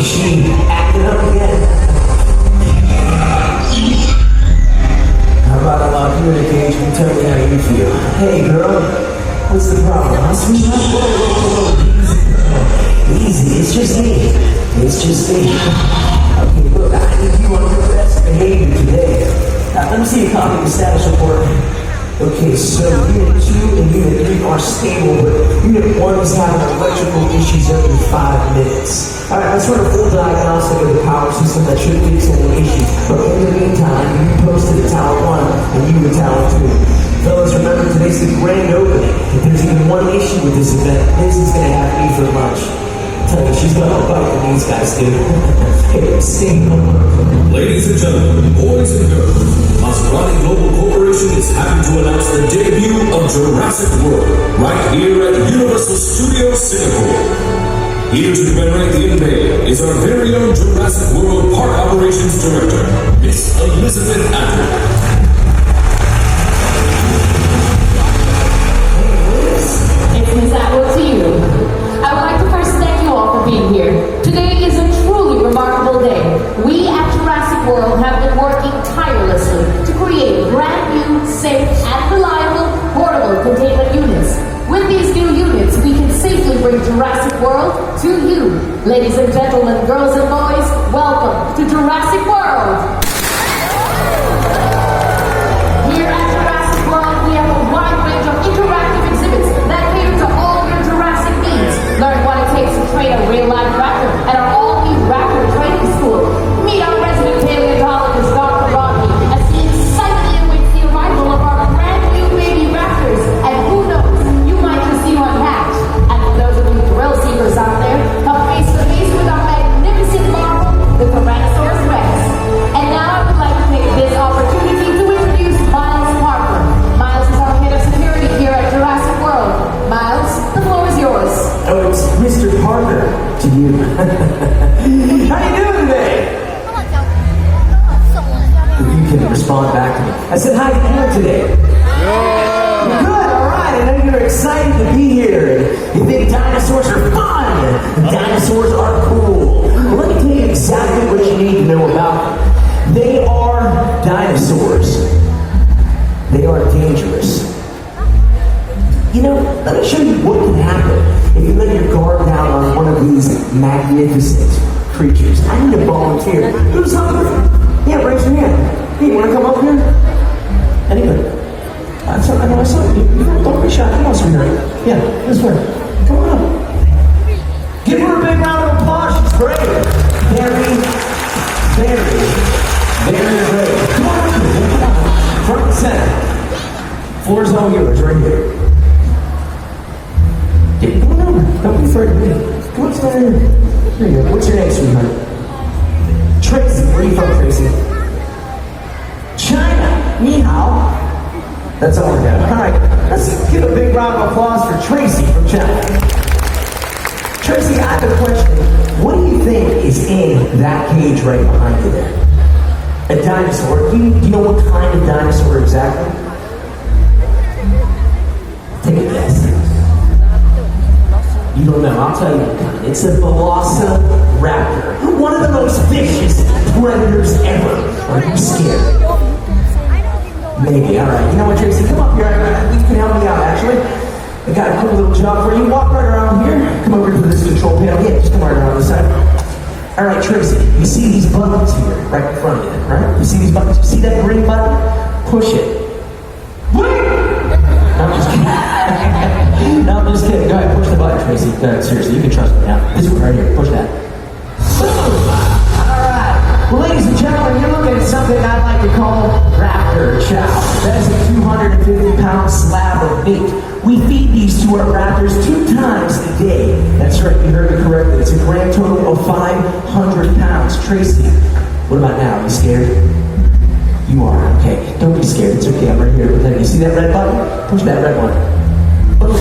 machine acting up again. How about I lock you in a cage and tell me how you feel? Hey girl, what's the problem, huh, sweetheart? Whoa. Easy, it's just me. It's just me. Okay, look, I need you on your best behavior today. Let me see a copy of the status report. Okay, so Unit 2 and Unit 3 are stable, but Unit 1 is having electrical issues every 5 minutes. Alright, let's run a full diagnostic of the power system that should fix any issues. But in the meantime, you posted to Tower 1 and you to Tower 2. Fellas, remember today's the grand opening. If there's even one issue with this event, Liz is going to have to eat for lunch. Tell you, she's got a bite for these guys, dude. Hey, sing. Ladies and gentlemen, boys and girls, Maserati Global Corporation is happy to announce the debut of Jurassic World right here at Universal Studios Singapore. Here to commemorate the unveil is our very own Jurassic World Park Operations Director, Miss Elizabeth Atwood. It's Miss Atwood to you. I would like to first thank you all for being here. Today is a truly remarkable day. We at Jurassic World have been working tirelessly to create brand new, safe, and reliable portable containment units. With these new units, we can safely bring Jurassic World to you. Ladies and gentlemen, girls and boys, welcome to Jurassic World. Here at Jurassic World, we have a wide range of interactive exhibits that cater to all your Jurassic needs. Learn what it takes to train a real-life raptor at our all-new Raptor Training School. Meet our resident paleontologist, Dr. Rodney, as he excitedly awaits the arrival of our brand-new baby raptors. And who knows, you might just see one hatch. And for those of you thrill seekers out there, come face-to-face with our magnificent marvel, the Tyrannosaurus Rex. And now I would like to take this opportunity to introduce Miles Parker. Miles is our head of security here at Jurassic World. Miles, the floor is yours. Oh, it's Mr. Parker to you. How you doing today? You can respond back to me. I said, how you doing today? You're good, alright. I know you're excited to be here. You think dinosaurs are fun. Dinosaurs are cool. Well, let me tell you exactly what you need to know about them. They are dinosaurs. They are dangerous. You know, let me show you what can happen if you let your guard down on one of these magnificent creatures. I need a volunteer. Who's hungry? Yeah, raise your hand. Hey, you want to come up here? Anybody? I know I saw you. Don't be shy. Come on, sweetheart. Yeah, this way. Come on up. Give her a big round of applause. She's great. Very great. Come on up here. Come on. Front and center. Floor's all yours, right here. Come on over. Don't be afraid of me. Come on, stand here. There you go. What's your name, sweetheart? Tracy. Where are you from, Tracy? China. Ni hao. That's all we got. All right. Let's give a big round of applause for Tracy from China. Tracy, I have a question. What do you think is in that cage right behind you there? A dinosaur. Do you know what kind of dinosaur exactly? Take a guess. You don't know. I'll tell you. It's a velociraptor. One of the most vicious predators ever. Are you scared? Maybe. All right. You know what, Tracy? Come up here. You can help me out, actually. I got a cool little job for you. Walk right around here. Come over to this control panel. Yeah, just come right around this side. All right, Tracy. You see these buttons here, right in front of you, right? You see these buttons? You see that green button? Push it. Wait! No, I'm just kidding. No, I'm just kidding. Go ahead, push the button, Tracy. Go ahead, seriously, you can trust me now. This one right here. Push that. All right. Well, ladies and gentlemen, you're looking at something I like to call raptor chow. That is a 250-pound slab of meat. We feed these to our raptors 2 times a day. That's right, you heard me correctly. It's a grand total of 500 pounds. Tracy, what about now? Are you scared? You are, okay. Don't be scared. It's okay. I'm right here. You see that red button? Push that red one. Boom. All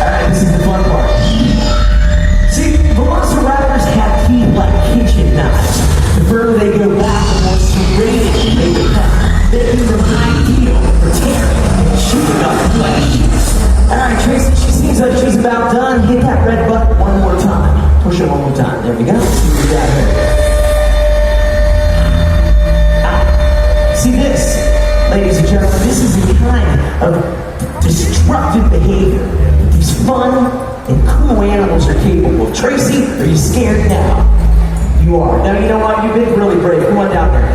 right, this is the fun part. See, velociraptors have teeth like kitchen knives. The further they go back, the more serrated they become. They're ideal for tearing and chewing up flesh. All right, Tracy, she seems like she's about done. Hit that red button one more time. Push it one more time. There we go. what these fun and cool animals are capable of. Tracy, are you scared now? You are. Now, you know what? You've been really brave. Come on down there.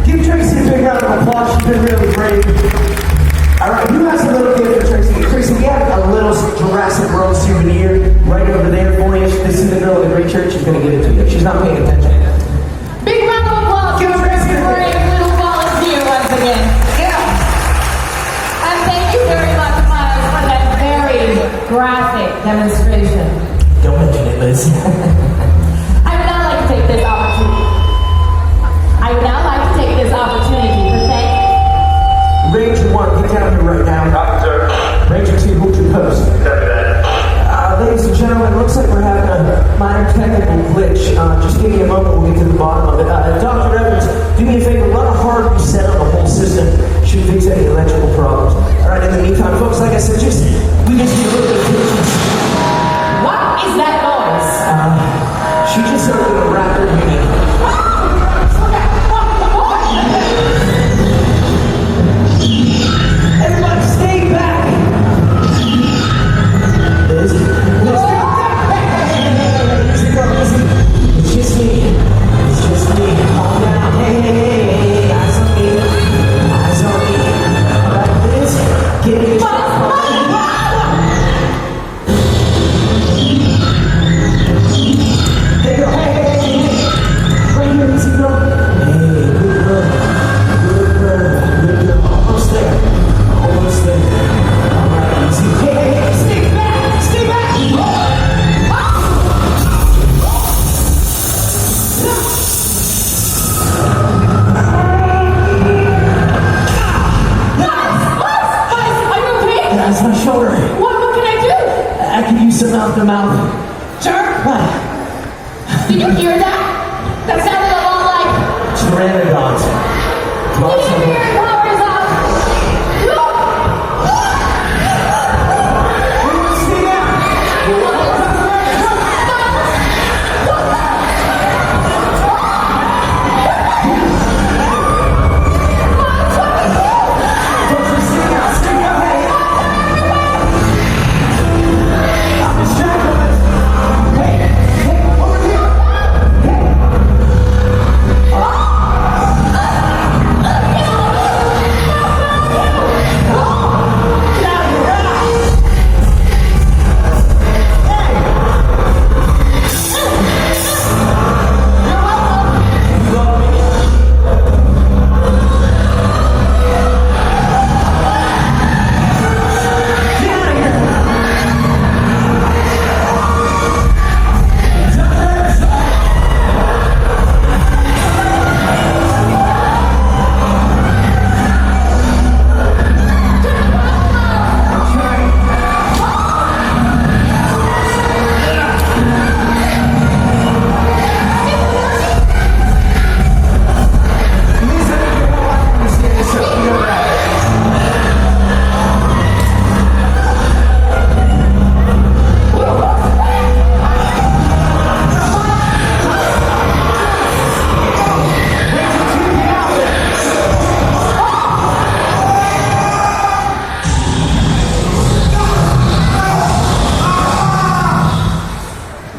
Give Tracy a big round of applause. She's been really brave. All right, who has a little gift for Tracy? Tracy, we have a little Jurassic World souvenir right over there for you. This is the girl in the green shirt. She's going to give it to you. She's not paying attention. Big round of applause Give for Tracy a a little volunteer once again. Yeah. And thank you very much, Miles, for that very graphic demonstration. Don't mention it, Liz. I would now like to take this opportunity. To thank Ranger 1, get down here right now. Officer. Ranger 2, hold your post. Copy that. Ladies and gentlemen, looks like we're having a minor technical glitch. Just give me a moment, we'll get to the bottom of it. Dr. Evans, do me a favor, run a hard reset on the whole system. Should fix any electrical problems. All right, in the meantime, folks, like I said, we just need a little bit of patience. What is that noise? She just opened a rapid unit. Everybody stay back! Liz, it's just me. It's just me. Calm down. Hey, eyes on me. Eyes on me. All right, Liz, give me a shot. Hey, girl, hey. Right here, easy girl. Hey, good girl. Good girl. Good girl. Almost there. Almost there. All right, easy. Hey, stay back. Stay back. Are you okay? That's my shoulder. What can I do? I can use some mouth to mouth. Sure. What? Did you hear that? That sounded a lot like... Pteranodons. Your hearing power is up. Look! Stay down.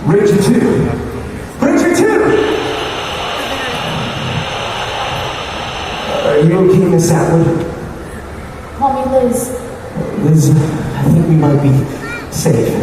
Ranger 2. Ranger 2! Are you okay, Miss Atwood? Call me Liz. Liz, I think we might be safe.